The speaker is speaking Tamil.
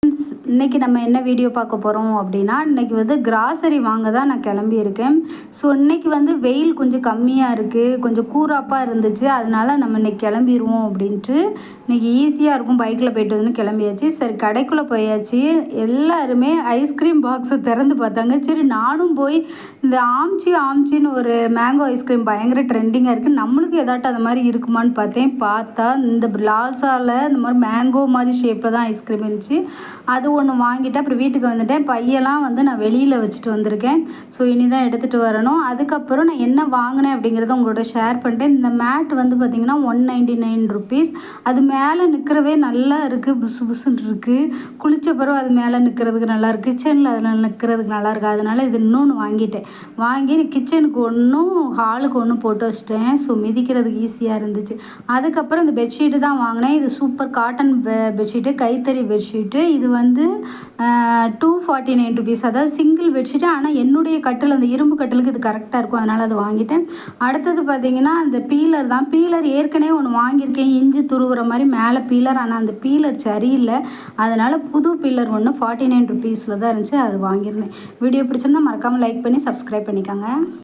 இன்றைக்கி நம்ம என்ன வீடியோ பார்க்க போகிறோம் அப்படின்னா, இன்றைக்கி வந்து கிராசரி வாங்க தான் நான் கிளம்பியிருக்கேன். ஸோ இன்றைக்கி வந்து வெயில் கொஞ்சம் கம்மியாக இருக்குது, கொஞ்சம் கூராப்பாக இருந்துச்சு. அதனால நம்ம இன்றைக்கி கிளம்பிடுவோம் அப்படின்ட்டு இன்றைக்கி ஈஸியாக இருக்கும் பைக்கில் போய்ட்டு வந்து கிளம்பியாச்சு. சரி கடைக்குள்ளே போயாச்சு. எல்லாருமே ஐஸ்கிரீம் பாக்ஸை திறந்து பார்த்தாங்க. சரி நானும் போய் இந்த ஆம்ச்சின்னு ஒரு மேங்கோ ஐஸ்கிரீம் பயங்கர ட்ரெண்டிங்காக இருக்குது, நம்மளுக்கு ஏதாட்டும் அது மாதிரி இருக்குமான்னு பார்த்தா இந்த பிளாசாவில் இந்த மாதிரி மேங்கோ மாதிரி ஷேப்பில் தான் ஐஸ்கிரீம் இருந்துச்சு. அது ஒன்று வாங்கிட்டு அப்புறம் வீட்டுக்கு வந்துட்டேன். பையெல்லாம் வந்து நான் வெளியில் வச்சுட்டு வந்திருக்கேன். ஸோ இனி தான் எடுத்துகிட்டு வரணும். அதுக்கப்புறம் நான் என்ன வாங்கினேன் அப்படிங்கிறத உங்களோட ஷேர் பண்ணிட்டேன். இந்த மேட் வந்து பார்த்திங்கன்னா 199 ருபீஸ். அது மேலே நிற்கிறவே நல்லா இருக்குது, புசு புசுன்னு இருக்குது. குளித்த பிறகு அது மேலே நிற்கிறதுக்கு நல்லாயிருக்கு, கிச்சனில் அதில் நிற்கிறதுக்கு நல்லாயிருக்கு. அதனால் இது இன்னொன்று வாங்கி கிச்சனுக்கு ஒன்றும் ஹாலுக்கு ஒன்றும் போட்டு வச்சிட்டேன். ஸோ மிதிக்கிறதுக்கு ஈஸியாக இருந்துச்சு. அதுக்கப்புறம் இந்த பெட்ஷீட்டு தான் வாங்கினேன். இது சூப்பர் காட்டன் பெட்ஷீட்டு, கைத்தறி பெட்ஷீட்டு. இது வந்து 249 ருபீஸ். அதாவது சிங்கிள் பெட்ஷீட்டு. ஆனால் என்னுடைய கட்டில், அந்த இரும்பு கட்டிலுக்கு இது கரெக்டாக இருக்கும், அதனால் அதை வாங்கிட்டேன். அடுத்தது பார்த்திங்கன்னா அந்த பீலர் தான். பீலர் ஏற்கனவே ஒன்று வாங்கியிருக்கேன், இஞ்சி துருவுற மாதிரி மேலே பீலர். ஆனால் அந்த பீலர் சரியில்லை, அதனால் புது பீலர் ஒன்று 49 ருபீஸில் தான் இருந்துச்சு, அது வாங்கியிருந்தேன். வீடியோ பிடிச்சிருந்தா மறக்காமல் லைக் பண்ணி சப்ஸ்கிரைப் பண்ணிக்கோங்க.